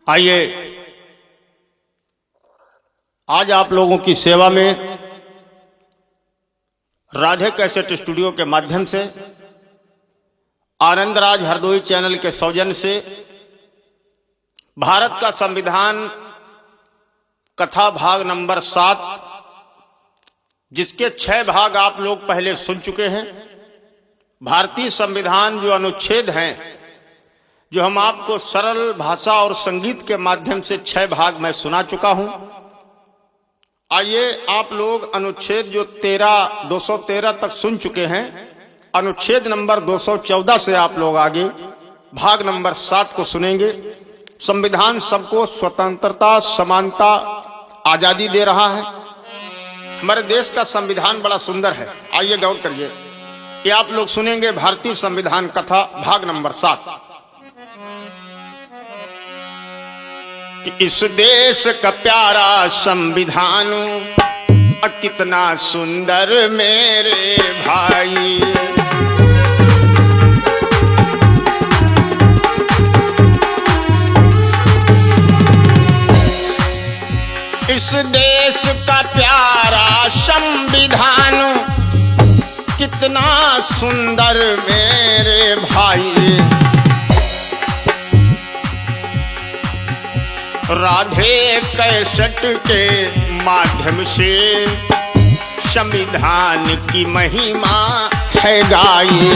आइए आज आप लोगों की सेवा में राधे कैसेट स्टूडियो के माध्यम से आनंदराज हरदोई चैनल के सौजन्य से भारत का संविधान कथा भाग नंबर 7, जिसके 6 भाग आप लोग पहले सुन चुके हैं। भारतीय संविधान जो अनुच्छेद हैं, जो हम आपको सरल भाषा और संगीत के माध्यम से 6 भाग मैं सुना चुका हूं। आइए आप लोग अनुच्छेद जो 213 तक सुन चुके हैं, अनुच्छेद नंबर 214 से आप लोग आगे भाग नंबर 7 को सुनेंगे। संविधान सबको स्वतंत्रता, समानता, आजादी दे रहा है। हमारे देश का संविधान बड़ा सुंदर है। आइए गौर करिए, ये आप लोग सुनेंगे भारतीय संविधान कथा भाग नंबर 7। कि इस देश का प्यारा संविधान कितना सुंदर मेरे भाई, इस देश का प्यारा संविधान कितना सुंदर मेरे भाई। राधे कैसेट के माध्यम से संविधान की महिमा है गाई।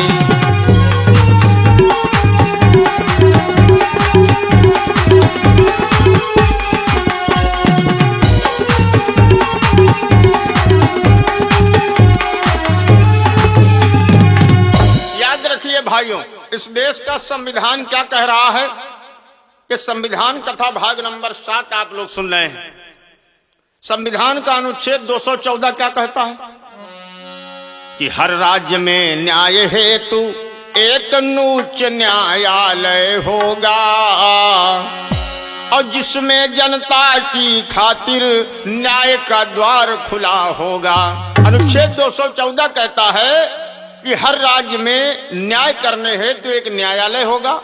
याद रखिए भाइयों, इस देश का संविधान क्या कह रहा है कि संविधान कथा भाग नंबर 7 आप लोग सुन रहे हैं। संविधान का अनुच्छेद 214 क्या कहता है कि हर राज्य में न्याय हेतु एक उच्च न्यायालय होगा और जिसमें जनता की खातिर न्याय का द्वार खुला होगा। अनुच्छेद 214 कहता है कि हर राज्य में न्याय करने हेतु एक न्यायालय होगा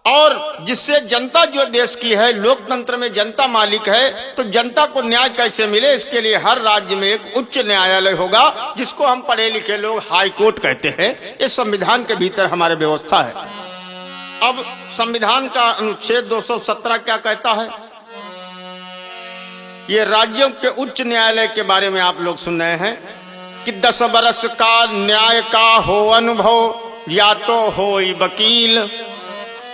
और जिससे जनता जो देश की है, लोकतंत्र में जनता मालिक है, तो जनता को न्याय कैसे मिले, इसके लिए हर राज्य में एक उच्च न्यायालय होगा, जिसको हम पढ़े लिखे लोग हाई कोर्ट कहते हैं। इस संविधान के भीतर हमारे व्यवस्था है। अब संविधान का अनुच्छेद 217 क्या कहता है? ये राज्यों के उच्च न्यायालय के बारे में आप लोग सुन रहे हैं कि 10 बरस का न्याय का हो अनुभव, या तो हो वकील,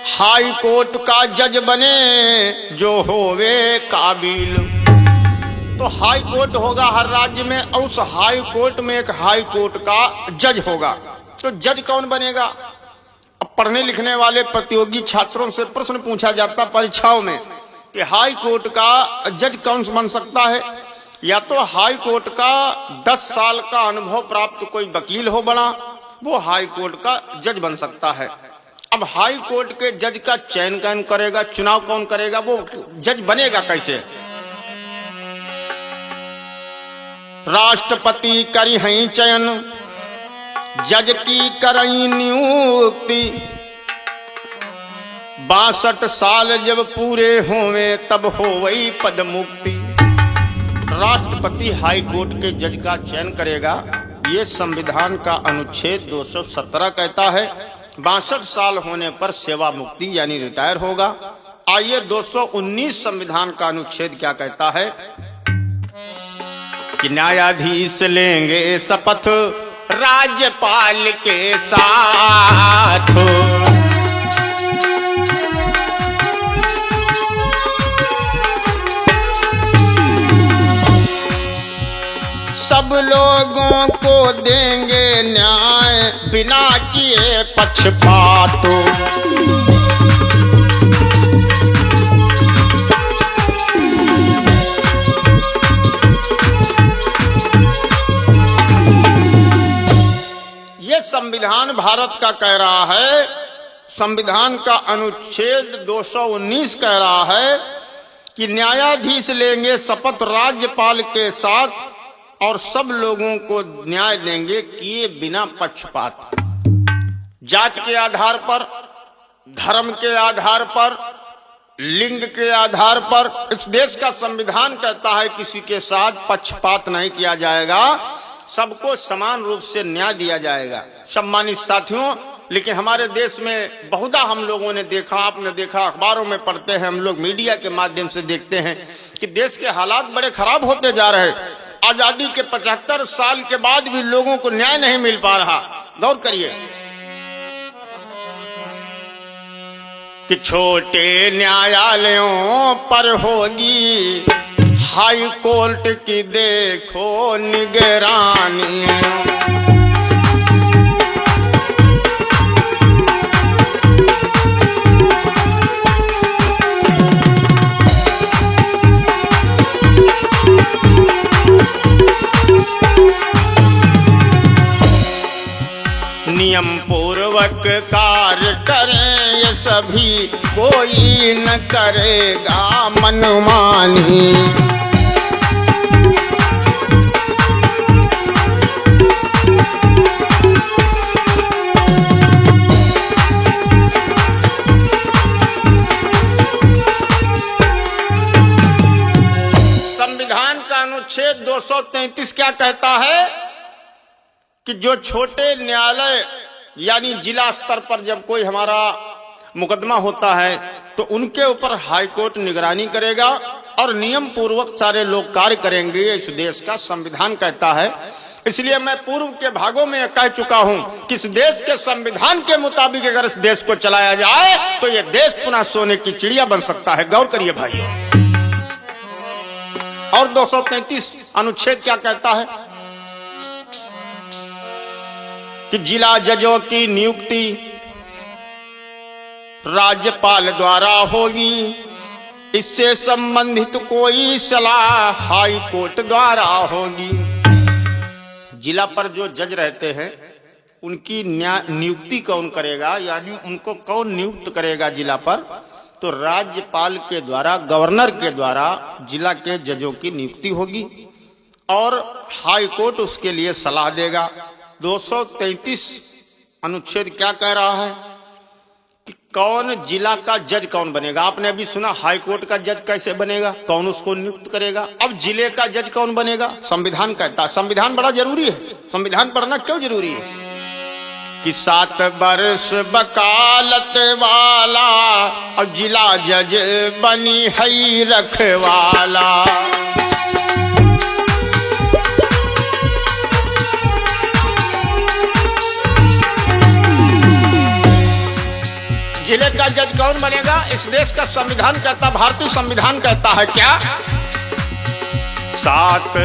हाई कोर्ट का जज बने जो होवे काबिल। तो हाई कोर्ट होगा हर राज्य में और उस हाई कोर्ट में एक हाई कोर्ट का जज होगा। तो जज कौन बनेगा? अब पढ़ने लिखने वाले प्रतियोगी छात्रों से प्रश्न पूछा जाता परीक्षाओं में कि हाई कोर्ट का जज कौन बन सकता है? या तो हाई कोर्ट का 10 साल का अनुभव प्राप्त कोई वकील हो बड़ा, वो हाई कोर्ट का जज बन सकता है। अब हाई कोर्ट के जज का चयन कौन करेगा, चुनाव कौन करेगा, वो जज बनेगा कैसे? राष्ट्रपति करी हैं चयन, जज की करई नियुक्ति, 62 साल जब पूरे होवे तब होवई पद मुक्ति। राष्ट्रपति हाई कोर्ट के जज का चयन करेगा। ये संविधान का अनुच्छेद 217 कहता है 62 साल होने पर सेवा मुक्ति यानी रिटायर होगा। आइए 219 संविधान का अनुच्छेद क्या कहता है कि न्यायाधीश लेंगे शपथ राज्यपाल के साथ, सब लोगों को देंगे न्याय बिना किए पक्षपात। ये संविधान भारत का कह रहा है। संविधान का अनुच्छेद 219 कह रहा है कि न्यायाधीश लेंगे शपथ राज्यपाल के साथ और सब लोगों को न्याय देंगे किए बिना पक्षपात। जात के आधार पर, धर्म के आधार पर, लिंग के आधार पर इस देश का संविधान कहता है किसी के साथ पक्षपात नहीं किया जाएगा, सबको समान रूप से न्याय दिया जाएगा। सम्मानित साथियों, लेकिन हमारे देश में बहुधा हम लोगों ने देखा, आपने देखा, अखबारों में पढ़ते हैं, हम लोग मीडिया के माध्यम से देखते हैं कि देश के हालात बड़े खराब होते जा रहे हैं। आजादी के 75 साल के बाद भी लोगों को न्याय नहीं मिल पा रहा। गौर करिए कि छोटे न्यायालयों पर होगी हाई कोर्ट की देखो निगरानी। नियम पूर्वक कार्य करें ये सभी, कोई न करेगा मनमानी। संविधान का अनुच्छेद 233 क्या कहता है कि जो छोटे न्यायालय यानी जिला स्तर पर जब कोई हमारा मुकदमा होता है तो उनके ऊपर हाईकोर्ट निगरानी करेगा और नियम पूर्वक सारे लोग कार्य करेंगे, इस देश का संविधान कहता है। इसलिए मैं पूर्व के भागों में कह चुका हूं कि इस देश के संविधान के मुताबिक अगर इस देश को चलाया जाए तो यह देश पुनः सोने की चिड़िया बन सकता है। गौर करिए भाइयों। और 233 अनुच्छेद क्या कहता है कि जिला जजों की नियुक्ति राज्यपाल द्वारा होगी, इससे संबंधित कोई सलाह हाई कोर्ट द्वारा होगी। जिला पर जो जज रहते हैं उनकी नियुक्ति कौन करेगा, यानी उनको कौन नियुक्त करेगा जिला पर, तो राज्यपाल के द्वारा, गवर्नर के द्वारा जिला के जजों की नियुक्ति होगी और हाई कोर्ट उसके लिए सलाह देगा। 233 अनुच्छेद क्या कह रहा है कि कौन जिला का जज कौन बनेगा। आपने अभी सुना हाई कोर्ट का जज कैसे बनेगा, कौन उसको नियुक्त करेगा। अब जिले का जज कौन बनेगा, संविधान कहता है। संविधान बड़ा जरूरी है। संविधान पढ़ना क्यों जरूरी है कि 7 वर्ष वकालत वाला और जिला जज बनी है रखवाला। जिले का जज कौन बनेगा, इस देश का संविधान कहता, भारतीय संविधान कहता है क्या, 7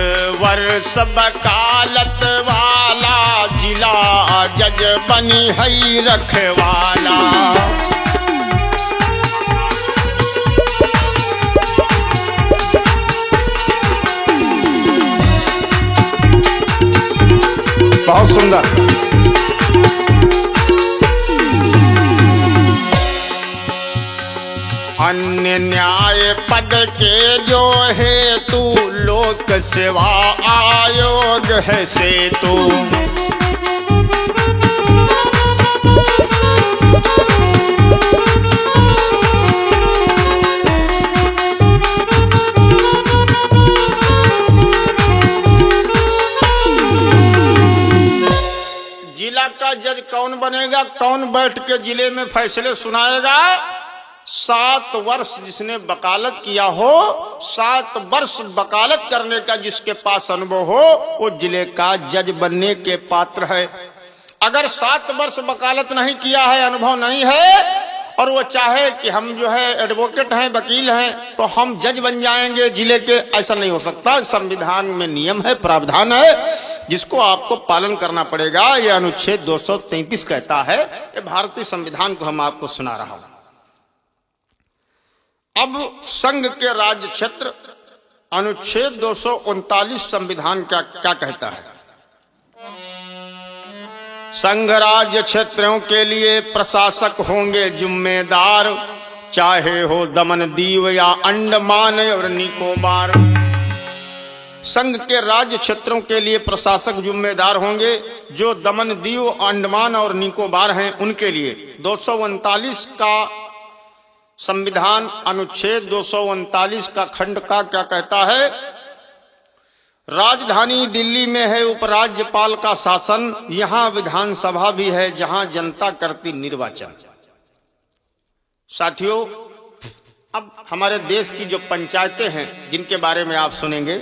वर्ष वकालत वाला जिला जज बनी है रखवाला। बहुत सुंदर। अन्य न्याय पद के जो हेतु लोक सेवा आयोग है सेतु। जिला का जज कौन बनेगा, कौन बैठ के जिले में फैसले सुनाएगा, 7 वर्ष जिसने वकालत किया हो, 7 वर्ष वकालत करने का जिसके पास अनुभव हो, वो जिले का जज बनने के पात्र है। अगर 7 वर्ष वकालत नहीं किया है, अनुभव नहीं है, और वो चाहे कि हम जो है एडवोकेट हैं, वकील हैं, तो हम जज बन जाएंगे जिले के, ऐसा नहीं हो सकता। संविधान में नियम है, प्रावधान है, जिसको आपको पालन करना पड़ेगा। यह अनुच्छेद 233 कहता है। ये भारतीय संविधान को हम आपको सुना रहा हूं। अब संघ के राज्य क्षेत्र, अनुच्छेद 239 संविधान क्या कहता है। संघ राज्य क्षेत्रों के लिए प्रशासक होंगे जिम्मेदार, चाहे हो दमन दीव या अंडमान और निकोबार। संघ के राज्य क्षेत्रों के लिए प्रशासक जिम्मेदार होंगे जो दमन दीव, अंडमान और निकोबार हैं, उनके लिए। 239 का संविधान अनुच्छेद 239 का खंड का क्या कहता है? राजधानी दिल्ली में है उपराज्यपाल का शासन, यहां विधानसभा भी है जहां जनता करती निर्वाचन। साथियों, अब हमारे देश की जो पंचायतें हैं जिनके बारे में आप सुनेंगे,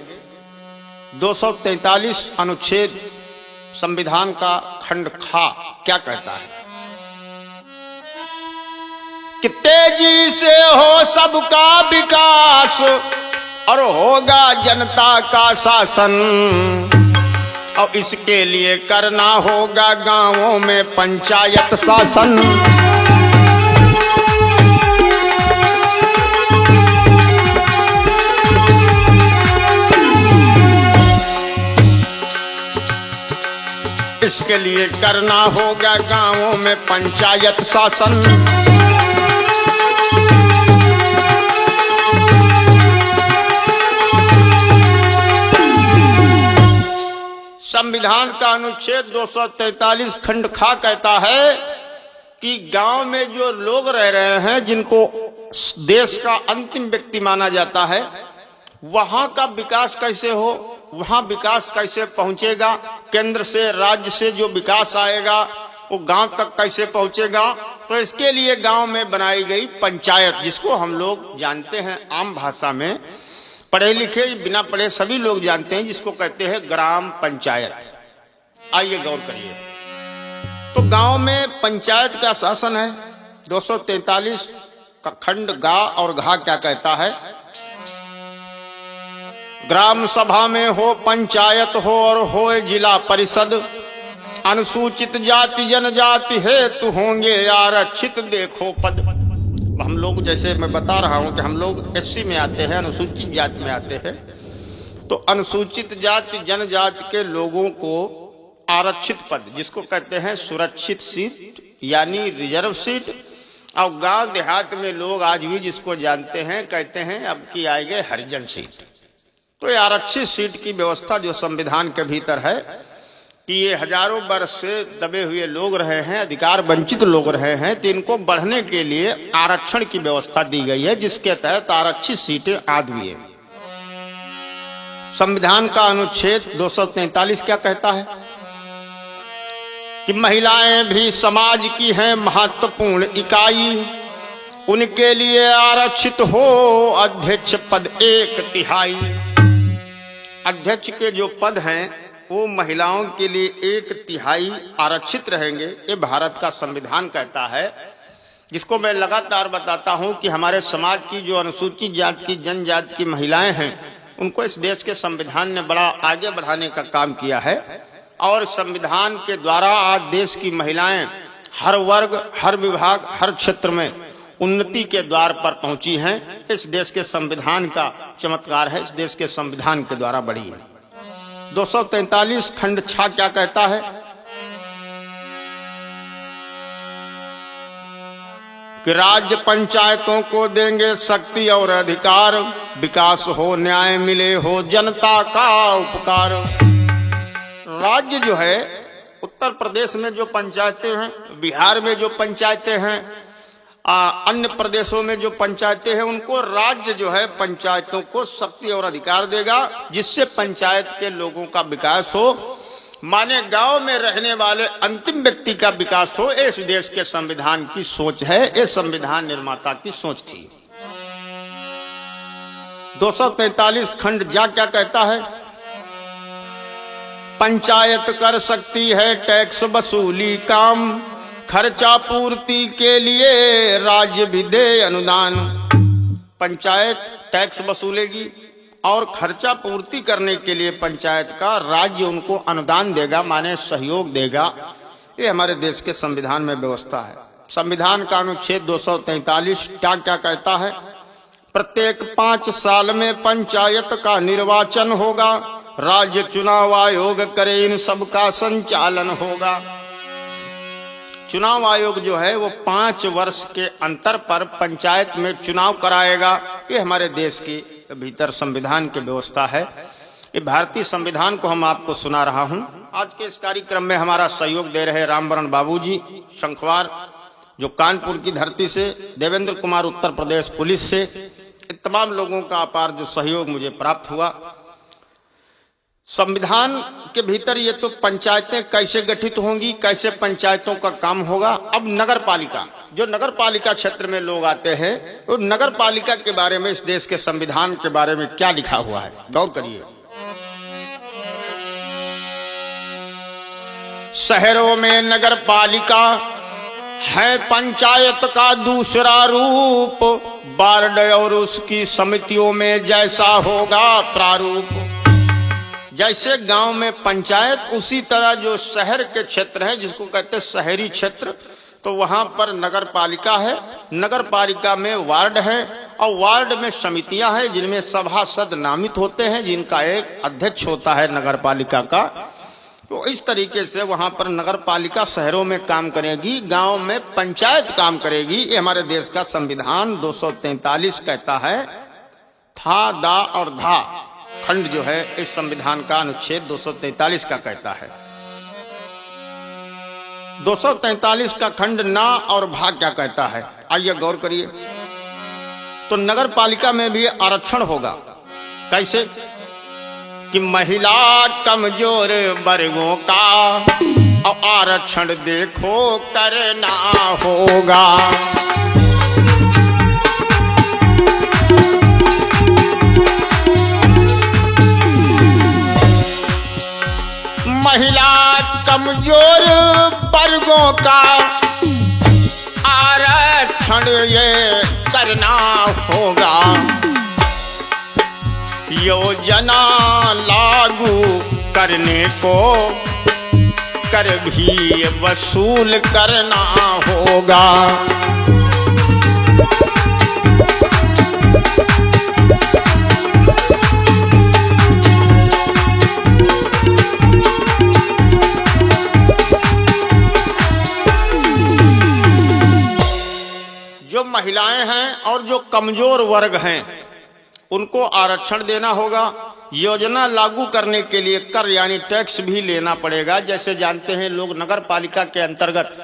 243 अनुच्छेद संविधान का खंड खा क्या कहता है कि तेजी से हो सबका विकास और होगा जनता का शासन, और इसके लिए करना होगा गांवों में पंचायत शासन। इसके लिए करना होगा गांवों में पंचायत शासन। संविधान का अनुच्छेद 243 खंड खा कहता है कि गांव में जो लोग रह रहे हैं, जिनको देश का अंतिम व्यक्ति माना जाता है, वहां का विकास कैसे हो, वहां विकास कैसे पहुंचेगा, केंद्र से राज्य से जो विकास आएगा वो गांव तक कैसे पहुंचेगा। तो इसके लिए गांव में बनाई गई पंचायत, जिसको हम लोग जानते हैं आम भाषा में, पढ़े लिखे बिना पढ़े सभी लोग जानते हैं, जिसको कहते हैं ग्राम पंचायत। आइए गौर करिए। तो गांव में पंचायत का शासन है। 243 का खंड गा और घा क्या कहता है? ग्राम सभा में हो पंचायत हो और हो जिला परिषद, अनुसूचित जाति जनजाति हेतु होंगे आरक्षित देखो पद। हम लोग, जैसे मैं बता रहा हूं कि हम लोग एससी में आते हैं, अनुसूचित जाति में आते हैं, तो अनुसूचित जाति जनजाति के लोगों को आरक्षित पद, जिसको कहते हैं सुरक्षित सीट यानी रिजर्व सीट, और गांव देहात में लोग आज भी जिसको जानते हैं, कहते हैं अब की आएगी हरिजन सीट। तो ये आरक्षित सीट की व्यवस्था जो संविधान के भीतर है कि ये हजारों वर्ष से दबे हुए लोग रहे हैं, अधिकार वंचित लोग रहे हैं, तो इनको बढ़ने के लिए आरक्षण की व्यवस्था दी गई है, जिसके तहत आरक्षित सीटें आज भी है। संविधान का अनुच्छेद 243 क्या कहता है कि महिलाएं भी समाज की हैं महत्वपूर्ण इकाई, उनके लिए आरक्षित हो अध्यक्ष पद 1/3। अध्यक्ष के जो पद हैं वो महिलाओं के लिए 1/3 आरक्षित रहेंगे। ये भारत का संविधान कहता है, जिसको मैं लगातार बताता हूं कि हमारे समाज की जो अनुसूचित जाति की जनजाति की महिलाएं हैं, उनको इस देश के संविधान ने बड़ा आगे बढ़ाने का काम किया है, और संविधान के द्वारा आज देश की महिलाएं हर वर्ग, हर विभाग, हर क्षेत्र में उन्नति के द्वार पर पहुंची हैं। इस देश के संविधान का चमत्कार है, इस देश के संविधान के द्वारा बढ़ी है। 243 खंड छा क्या कहता है कि राज्य पंचायतों को देंगे शक्ति और अधिकार, विकास हो न्याय मिले हो जनता का उपकार। राज्य जो है, उत्तर प्रदेश में जो पंचायतें हैं, बिहार में जो पंचायतें हैं, अन्य प्रदेशों में जो पंचायतें हैं, उनको राज्य जो है पंचायतों को शक्ति और अधिकार देगा, जिससे पंचायत के लोगों का विकास हो, माने गांव में रहने वाले अंतिम व्यक्ति का विकास हो। इस देश के संविधान की सोच है, ये संविधान निर्माता की सोच थी। 243 खंड जा क्या कहता है? पंचायत कर सकती है टैक्स वसूली काम, खर्चा पूर्ति के लिए राज्य भी दे अनुदान। पंचायत टैक्स वसूलेगी और खर्चा पूर्ति करने के लिए पंचायत का राज्य उनको अनुदान देगा, माने सहयोग देगा। ये हमारे देश के संविधान में व्यवस्था है। संविधान का अनुच्छेद 243 क्या कहता है? प्रत्येक 5 साल में पंचायत का निर्वाचन होगा, राज्य चुनाव आयोग करे इन सब का संचालन होगा। चुनाव आयोग जो है वो 5 वर्ष के अंतर पर पंचायत में चुनाव कराएगा। ये हमारे देश के भीतर संविधान की व्यवस्था है। ये भारतीय संविधान को हम आपको सुना रहा हूं। आज के इस कार्यक्रम में हमारा सहयोग दे रहे रामवरण बाबूजी शंखवार, जो कानपुर की धरती से, देवेंद्र कुमार उत्तर प्रदेश पुलिस से, तमाम लोगों का अपार जो सहयोग मुझे प्राप्त हुआ। संविधान के भीतर ये तो पंचायतें कैसे गठित होंगी, कैसे पंचायतों का काम होगा। अब नगर पालिका, जो नगर पालिका क्षेत्र में लोग आते हैं, वो नगर पालिका के बारे में इस देश के संविधान के बारे में क्या लिखा हुआ है, गौर करिए। शहरों में नगर पालिका है पंचायत का दूसरा रूप, वार्ड और उसकी समितियों में जैसा होगा प्रारूप। जैसे गांव में पंचायत, उसी तरह जो शहर के क्षेत्र है जिसको कहते हैं शहरी क्षेत्र, तो वहां पर नगर पालिका है। नगर पालिका में वार्ड है और वार्ड में समितियां हैं जिनमें सभासद नामित होते हैं, जिनका एक अध्यक्ष होता है नगर पालिका का। तो इस तरीके से वहां पर नगर पालिका शहरों में काम करेगी, गांव में पंचायत काम करेगी। ये हमारे देश का संविधान 243 कहता है। था, दा और धा खंड जो है इस संविधान का अनुच्छेद 243 का कहता है। 243 का खंड ना और भा क्या कहता है, आइए गौर करिए। तो नगर पालिका में भी आरक्षण होगा। कैसे कि महिला कमजोर वर्गों का और आरक्षण देखो करना होगा। महिला कमजोर वर्गों का आरक्षण ये करना होगा। योजना लागू करने को कर भी वसूल करना होगा। जो महिलाएं हैं और जो कमजोर वर्ग हैं उनको आरक्षण देना होगा। योजना लागू करने के लिए कर यानी टैक्स भी लेना पड़ेगा। जैसे जानते हैं लोग, नगर पालिका के अंतर्गत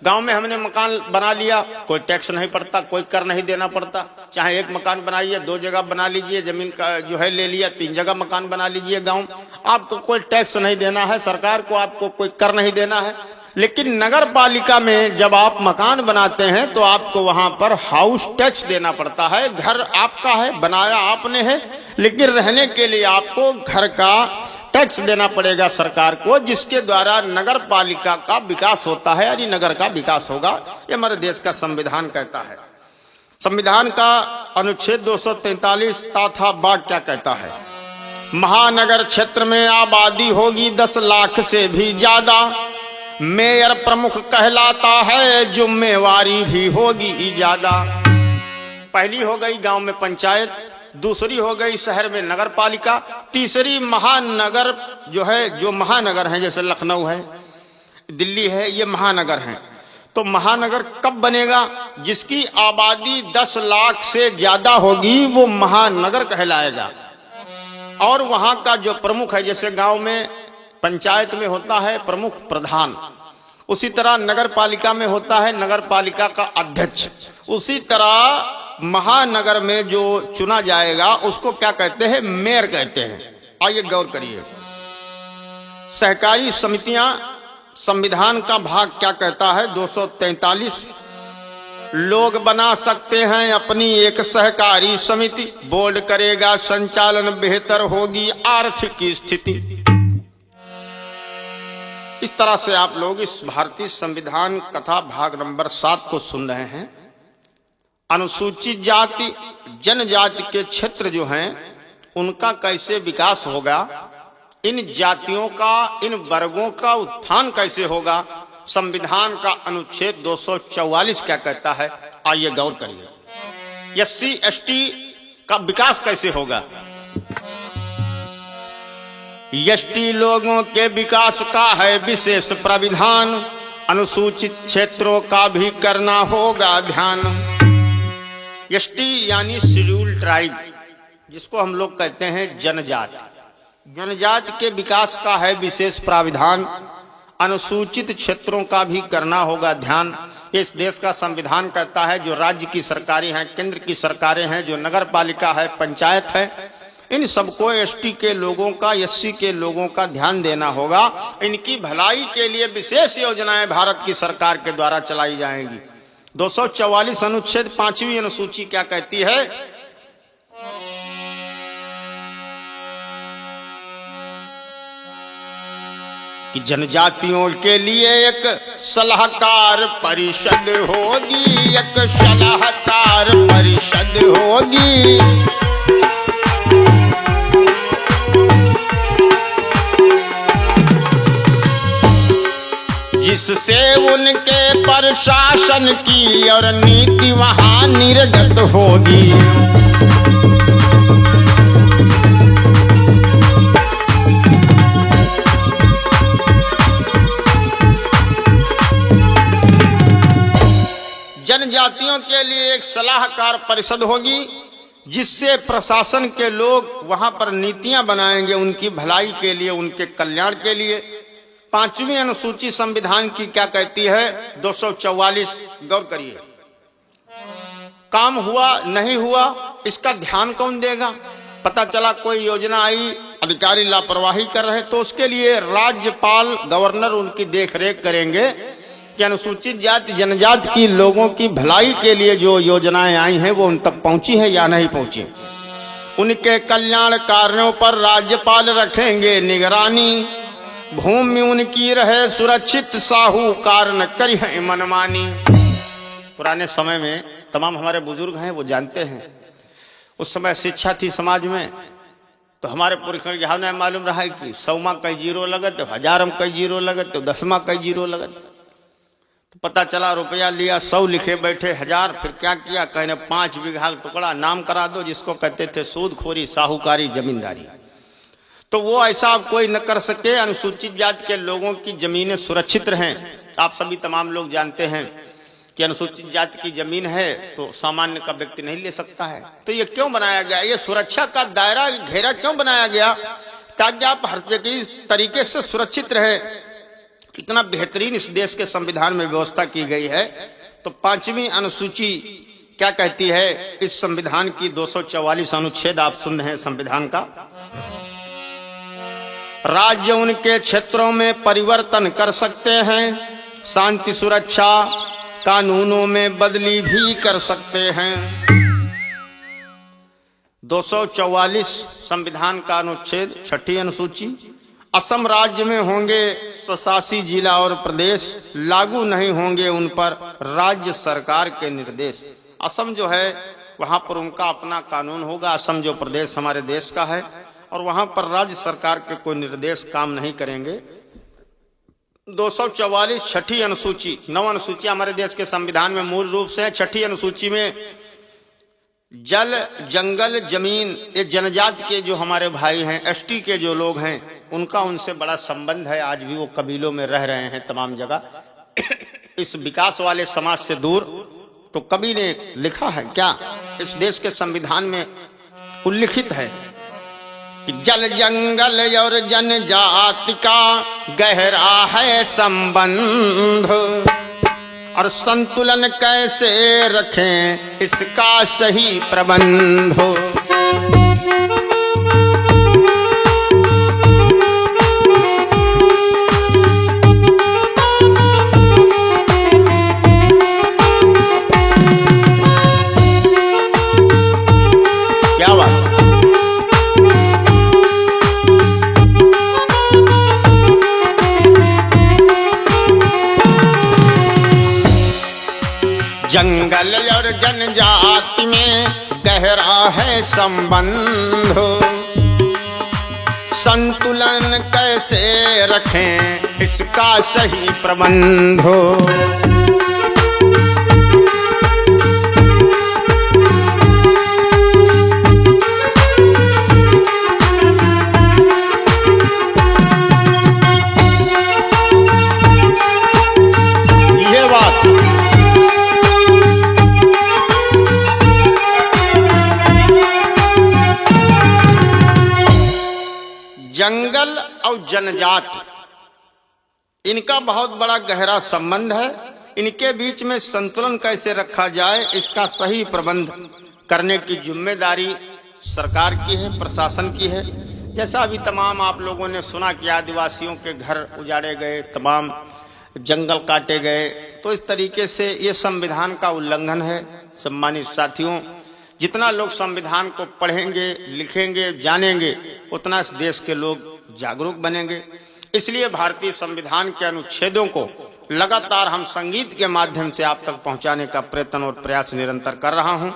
गांव में हमने मकान बना लिया, कोई टैक्स नहीं पड़ता, कोई कर नहीं देना पड़ता। चाहे एक मकान बनाइए, 2 जगह बना लीजिए, जमीन का जो है ले लिया, 3 जगह मकान बना लीजिए गाँव, आपको कोई टैक्स नहीं देना है, सरकार को आपको कोई कर नहीं देना है। लेकिन नगर पालिका में जब आप मकान बनाते हैं तो आपको वहां पर हाउस टैक्स देना पड़ता है। घर आपका है, बनाया आपने है, लेकिन रहने के लिए आपको घर का टैक्स देना पड़ेगा सरकार को, जिसके द्वारा नगर पालिका का विकास होता है, यानी नगर का विकास होगा। ये हमारे देश का संविधान कहता है। संविधान का अनुच्छेद 243 तथा बाग क्या कहता है, महानगर क्षेत्र में आबादी होगी 10 लाख से भी ज्यादा, मेयर प्रमुख कहलाता है, जिम्मेवारी भी होगी ज्यादा। पहली हो गई गांव में पंचायत, दूसरी हो गई शहर में नगर पालिका, तीसरी महानगर जो है, जो महानगर हैं जैसे लखनऊ है, दिल्ली है, ये महानगर हैं। तो महानगर कब बनेगा, जिसकी आबादी 10 लाख से ज्यादा होगी वो महानगर कहलाएगा। और वहां का जो प्रमुख है, जैसे गांव में पंचायत में होता है प्रमुख प्रधान, उसी तरह नगर पालिका में होता है नगर पालिका का अध्यक्ष, उसी तरह महानगर में जो चुना जाएगा उसको क्या कहते हैं, मेयर कहते हैं। आइए गौर करिए। सहकारी समितियां, संविधान का भाग क्या कहता है, 243, लोग बना सकते हैं अपनी एक सहकारी समिति, बोर्ड करेगा संचालन, बेहतर होगी आर्थिक स्थिति। इस तरह से आप लोग इस भारतीय संविधान कथा भाग नंबर 7 को सुन रहे हैं। अनुसूचित जाति जनजाति के क्षेत्र जो हैं उनका कैसे विकास होगा, इन जातियों का, इन वर्गों का उत्थान कैसे होगा, संविधान का अनुच्छेद 244 क्या कहता है, आइए गौर करिए। एससी एसटी का विकास कैसे होगा, एसटी लोगों के विकास का है विशेष प्राविधान, अनुसूचित क्षेत्रों का भी करना होगा ध्यान। एसटी यानी शेड्यूल्ड ट्राइब, जिसको हम लोग कहते हैं जनजाति, जनजाति के विकास का है विशेष प्राविधान, अनुसूचित क्षेत्रों का भी करना होगा ध्यान। कि इस देश का संविधान कहता है जो राज्य की सरकारें हैं, केंद्र की सरकारें हैं, जो नगर पालिका है, पंचायत है, इन सबको एसटी के लोगों का, एससी के लोगों का ध्यान देना होगा। इनकी भलाई के लिए विशेष योजनाएं भारत की सरकार के द्वारा चलाई जाएंगी। 244 अनुच्छेद 5वीं अनुसूची क्या कहती है कि जनजातियों के लिए एक सलाहकार परिषद होगी, एक सलाहकार परिषद होगी। जिससे उनके प्रशासन की और नीति वहां निर्गत होगी। जनजातियों के लिए एक सलाहकार परिषद होगी, जिससे प्रशासन के लोग वहां पर नीतियां बनाएंगे उनकी भलाई के लिए, उनके कल्याण के लिए। 5वीं अनुसूची संविधान की क्या कहती है 244, गौर करिए। काम हुआ नहीं हुआ इसका ध्यान कौन देगा? पता चला कोई योजना आई, अधिकारी लापरवाही कर रहे, तो उसके लिए राज्यपाल, गवर्नर उनकी देखरेख करेंगे कि अनुसूचित जाति जनजाति की लोगों की भलाई के लिए जो योजनाएं आई हैं वो उन तक पहुंची है या नहीं पहुंची। उनके कल्याण कार्यों पर राज्यपाल रखेंगे निगरानी। भूमि उनकी रहे सुरक्षित, साहूकार न करी है मनमानी। पुराने समय में तमाम हमारे बुजुर्ग हैं वो जानते हैं, उस समय शिक्षा थी समाज में, तो हमारे पुरखों के हमने मालूम रहा है कि 100 कई जीरो लगत, 1000 कई जीरो लगत, 10 कई जीरो लगत। तो पता चला रुपया लिया, 100 लिखे बैठे 1000, फिर क्या किया, कहने 5 बीघा टुकड़ा नाम करा दो, जिसको कहते थे सूदखोरी, साहूकारी, जमींदारी। तो वो ऐसा अब कोई न कर सके। अनुसूचित जाति के लोगों की जमीनें सुरक्षित रहें। आप सभी तमाम लोग जानते हैं कि अनुसूचित जाति की जमीन है तो सामान्य का व्यक्ति नहीं ले सकता है। तो ये क्यों बनाया गया, ये सुरक्षा का दायरा, घेरा क्यों बनाया गया? ताकि आप हर तरीके से सुरक्षित रहे। कितना बेहतरीन इस देश के संविधान में व्यवस्था की गई है। तो 5वीं अनुसूची क्या कहती है इस संविधान की 244 अनुच्छेद आप सुन रहे हैं संविधान का। राज्य उनके क्षेत्रों में परिवर्तन कर सकते हैं, शांति सुरक्षा कानूनों में बदली भी कर सकते हैं। 244 संविधान का अनुच्छेद 6ठी अनुसूची। असम राज्य में होंगे स्वशासी जिला और प्रदेश, लागू नहीं होंगे उन पर राज्य सरकार के निर्देश। असम जो है वहां पर उनका अपना कानून होगा। असम जो प्रदेश हमारे देश का है, और वहां पर राज्य सरकार के कोई निर्देश काम नहीं करेंगे। 244 6ठी अनुसूची, 9 अनुसूची हमारे देश के संविधान में मूल रूप से है। 6ठी अनुसूची में जल, जंगल, जमीन, ये जनजाति के जो हमारे भाई हैं, एसटी के जो लोग हैं, उनका उनसे बड़ा संबंध है। आज भी वो कबीलों में रह रहे हैं तमाम जगह इस विकास वाले समाज से दूर। तो कवि ने लिखा है क्या, इस देश के संविधान में उल्लिखित है कि जल, जंगल और जनजाति का गहरा है संबंध, और संतुलन कैसे रखें इसका सही प्रबंध हो। क्या बात। जंगल और जनजाति में गहरा है संबंध, संतुलन कैसे रखें इसका सही प्रबंध हो। ये बात जंगल और जनजाति, इनका बहुत बड़ा गहरा संबंध है। इनके बीच में संतुलन कैसे रखा जाए, इसका सही प्रबंध करने की जिम्मेदारी सरकार की है, प्रशासन की है। जैसा अभी तमाम आप लोगों ने सुना कि आदिवासियों के घर उजाड़े गए, तमाम जंगल काटे गए, तो इस तरीके से ये संविधान का उल्लंघन है। सम्मानित साथियों, जितना लोग संविधान को पढ़ेंगे, लिखेंगे, जानेंगे, उतना इस देश के लोग जागरूक बनेंगे। इसलिए भारतीय संविधान के अनुच्छेदों को लगातार हम संगीत के माध्यम से आप तक पहुंचाने का प्रयत्न और प्रयास निरंतर कर रहा हूं।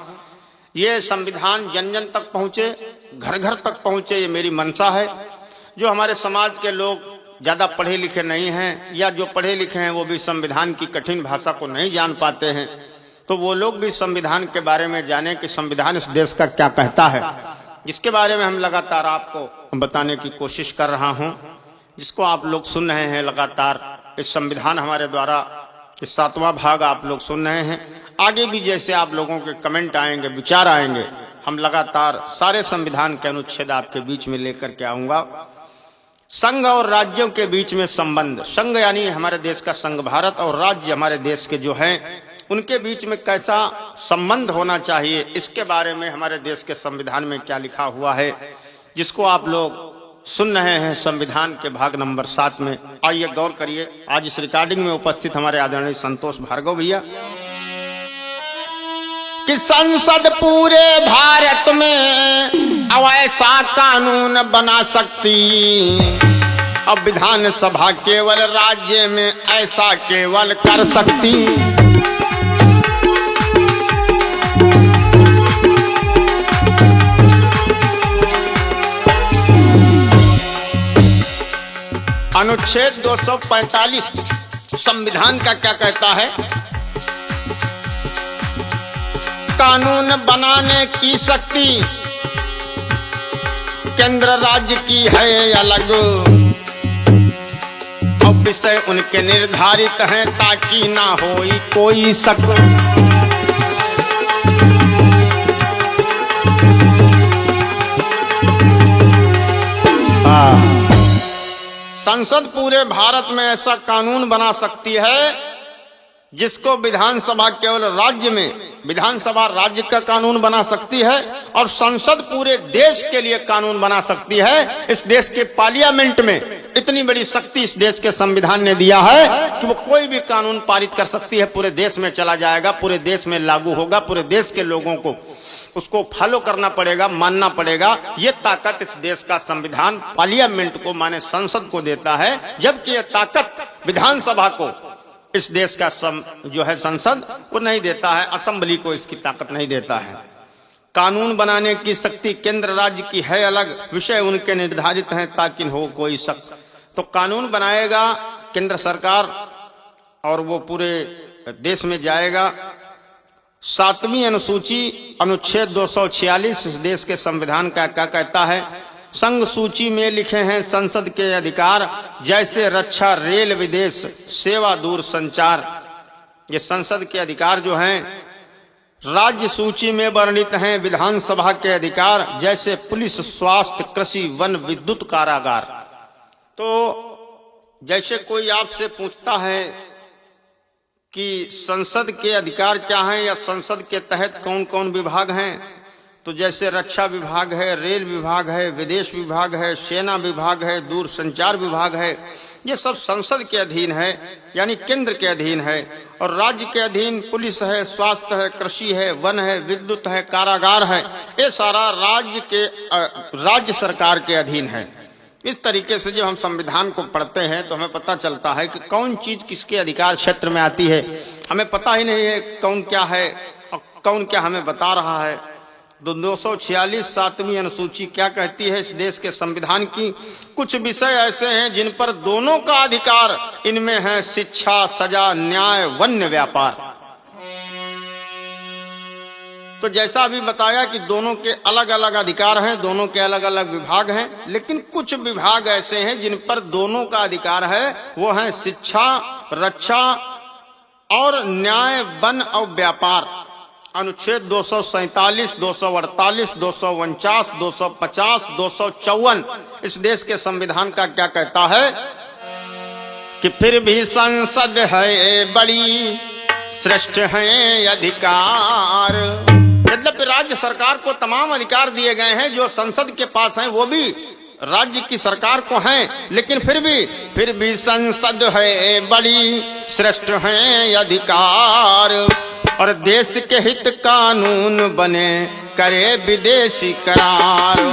ये संविधान जन जन तक पहुंचे, घर घर तक पहुंचे, ये मेरी मंशा है। जो हमारे समाज के लोग ज़्यादा पढ़े लिखे नहीं हैं या जो पढ़े लिखे हैं वो भी संविधान की कठिन भाषा को नहीं जान पाते हैं, तो वो लोग भी संविधान के बारे में जाने कि संविधान इस देश का क्या कहता है, जिसके बारे में हम लगातार आपको बताने की कोशिश कर रहा हूं, जिसको आप लोग सुन रहे हैं लगातार। इस संविधान हमारे द्वारा इस 7वां भाग आप लोग सुन रहे हैं। आगे भी जैसे आप लोगों के कमेंट आएंगे, विचार आएंगे, हम लगातार सारे संविधान के अनुच्छेद आपके बीच में लेकर के आऊंगा। संघ और राज्यों के बीच में संबंध, संघ यानी हमारे देश का संघ भारत और राज्य हमारे देश के जो हैं, उनके बीच में कैसा संबंध होना चाहिए, इसके बारे में हमारे देश के संविधान में क्या लिखा हुआ है, जिसको आप लोग सुन रहे हैं संविधान के भाग नंबर 7 में। आइए गौर करिए। आज इस रिकॉर्डिंग में उपस्थित हमारे आदरणीय संतोष भार्गव भैया कि संसद पूरे भारत में अब ऐसा कानून बना सकती, अब विधानसभा केवल राज्य में ऐसा केवल कर सकती। अनुच्छेद 245 संविधान का क्या कहता है? कानून बनाने की शक्ति केंद्र राज्य की है अलग, और विषय उनके निर्धारित हैं ताकि ना हो कोई शक। संसद पूरे भारत में ऐसा कानून बना सकती है जिसको विधानसभा केवल राज्य में, विधानसभा राज्य का कानून बना सकती है, और संसद पूरे देश के लिए कानून बना सकती है। इस देश के पार्लियामेंट में इतनी बड़ी शक्ति इस देश के संविधान ने दिया है कि वो कोई भी कानून पारित कर सकती है, पूरे देश में चला जाएगा, पूरे देश में लागू होगा, पूरे देश के लोगों को उसको फॉलो करना पड़ेगा, मानना पड़ेगा। ये ताकत इस देश का संविधान पार्लियामेंट को, माने संसद को देता है, जबकि ये ताकत विधानसभा को इस देश का जो है संसद वो नहीं देता है, असेंबली को इसकी ताकत नहीं देता है। कानून बनाने की शक्ति केंद्र राज्य की है अलग, विषय उनके निर्धारित हैं ताकि हो कोई शक। तो कानून बनाएगा केंद्र सरकार और वो पूरे देश में जाएगा। 7वीं अनुसूची अनुच्छेद 246 इस देश के संविधान का क्या कहता है? संघ सूची में लिखे हैं संसद के अधिकार, जैसे रक्षा, रेल, विदेश सेवा, दूर संचार। ये संसद के अधिकार जो हैं। राज्य सूची में वर्णित हैं विधानसभा के अधिकार, जैसे पुलिस, स्वास्थ्य, कृषि, वन, विद्युत, कारागार। तो जैसे कोई आपसे पूछता है कि संसद के अधिकार क्या हैं या संसद के तहत कौन कौन विभाग हैं, तो जैसे रक्षा विभाग है, रेल विभाग है, विदेश विभाग है, सेना विभाग है, दूर संचार विभाग है, ये सब संसद के अधीन है, यानी केंद्र के अधीन है। और राज्य के अधीन पुलिस है, स्वास्थ्य है, कृषि है, वन है, विद्युत है, कारागार है, ये सारा राज्य सरकार के अधीन है। इस तरीके से जब हम संविधान को पढ़ते हैं तो हमें पता चलता है कि कौन चीज किसके अधिकार क्षेत्र में आती है। हमें पता ही नहीं है कौन क्या है और कौन क्या हमें बता रहा है। 246 7वीं अनुसूची क्या कहती है इस देश के संविधान की? कुछ विषय ऐसे हैं जिन पर दोनों का अधिकार इनमें है, शिक्षा, सजा, न्याय, वन्य व्यापार। तो जैसा अभी बताया कि दोनों के अलग अलग अधिकार हैं, दोनों के अलग अलग विभाग हैं, लेकिन कुछ विभाग ऐसे हैं जिन पर दोनों का अधिकार है, वो हैं शिक्षा, रक्षा और न्याय, वन और व्यापार। अनुच्छेद 247, 248, 249, 250, 254 इस देश के संविधान का क्या कहता है कि फिर भी संसद है बड़ी, श्रेष्ठ है अधिकार। यद्यपि राज्य सरकार को तमाम अधिकार दिए गए हैं जो संसद के पास हैं, वो भी राज्य की सरकार को हैं, लेकिन फिर भी संसद है बड़ी, श्रेष्ठ है अधिकार। और देश के हित कानून बने, करे विदेशी करार।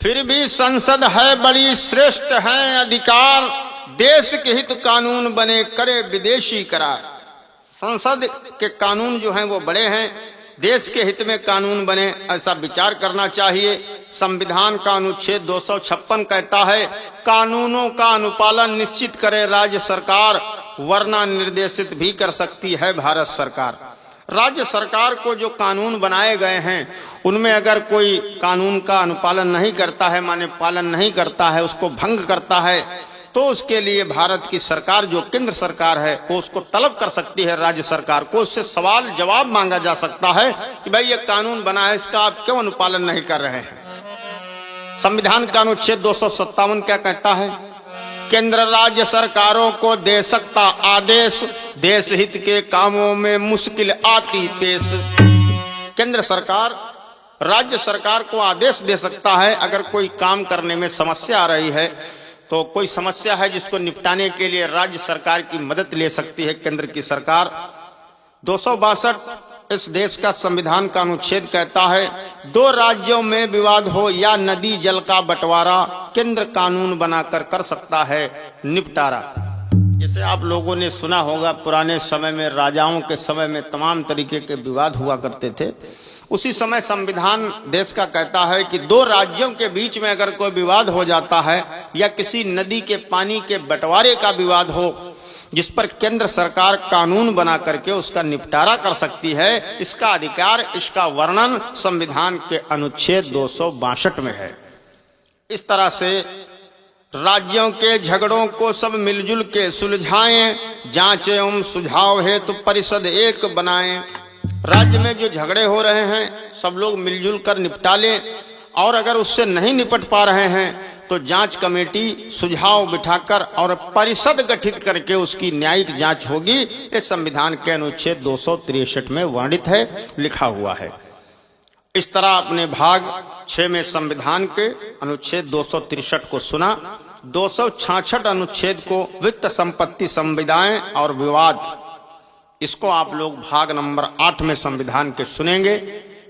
फिर भी संसद है बड़ी, श्रेष्ठ है अधिकार। देश के हित कानून बने, करे विदेशी करार। संसद के कानून जो हैं वो बड़े हैं, देश के हित में कानून बने, ऐसा विचार करना चाहिए। संविधान का अनुच्छेद 256 कहता है, कानूनों का अनुपालन निश्चित करे राज्य सरकार, वरना निर्देशित भी कर सकती है भारत सरकार। राज्य सरकार को जो कानून बनाए गए हैं उनमें अगर कोई कानून का अनुपालन नहीं करता है, माने पालन नहीं करता है, उसको भंग करता है, तो उसके लिए भारत की सरकार जो केंद्र सरकार है वो उसको तलब कर सकती है राज्य सरकार को। उससे सवाल जवाब मांगा जा सकता है कि भाई ये कानून बना है, इसका आप क्यों अनुपालन नहीं कर रहे हैं। संविधान का अनुच्छेद 257 क्या कहता है? केंद्र राज्य सरकारों को दे सकता आदेश, देश हित के कामों में मुश्किल आती पेश। केंद्र सरकार राज्य सरकार को आदेश दे सकता है अगर कोई काम करने में समस्या आ रही है, तो कोई समस्या है जिसको निपटाने के लिए राज्य सरकार की मदद ले सकती है केंद्र की सरकार। 262 इस देश का संविधान का अनुच्छेद कहता है, दो राज्यों में विवाद हो या नदी जल का बंटवारा, केंद्र कानून बनाकर कर सकता है निपटारा। जैसे आप लोगों ने सुना होगा पुराने समय में, राजाओं के समय में तमाम तरीके के विवाद हुआ करते थे। उसी समय संविधान देश का कहता है कि दो राज्यों के बीच में अगर कोई विवाद हो जाता है या किसी नदी के पानी के बंटवारे का विवाद हो, जिस पर केंद्र सरकार कानून बना करके उसका निपटारा कर सकती है, इसका अधिकार, इसका वर्णन संविधान के अनुच्छेद 262 में है। इस तरह से राज्यों के झगड़ों को सब मिलजुल के सुलझाएं, जांचें एवं सुझाव हेतु परिषद एक बनाएं। राज्य में जो झगड़े हो रहे हैं सब लोग मिलजुल कर निपटा लें, और अगर उससे नहीं निपट पा रहे हैं तो जांच कमेटी सुझाव बिठाकर और परिषद गठित करके उसकी न्यायिक जांच होगी। इस संविधान के अनुच्छेद 263 में वर्णित है, लिखा हुआ है। इस तरह अपने भाग 6 में संविधान के अनुच्छेद 263 को सुना। 266 अनुच्छेद को वित्त संपत्ति संविदाएं और विवाद, इसको आप लोग भाग नंबर 8 में संविधान के सुनेंगे।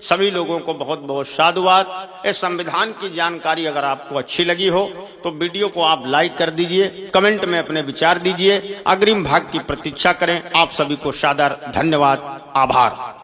सभी लोगों को बहुत बहुत साधुवाद। इस संविधान की जानकारी अगर आपको अच्छी लगी हो तो वीडियो को आप लाइक कर दीजिए, कमेंट में अपने विचार दीजिए, अग्रिम भाग की प्रतीक्षा करें। आप सभी को सादर धन्यवाद, आभार।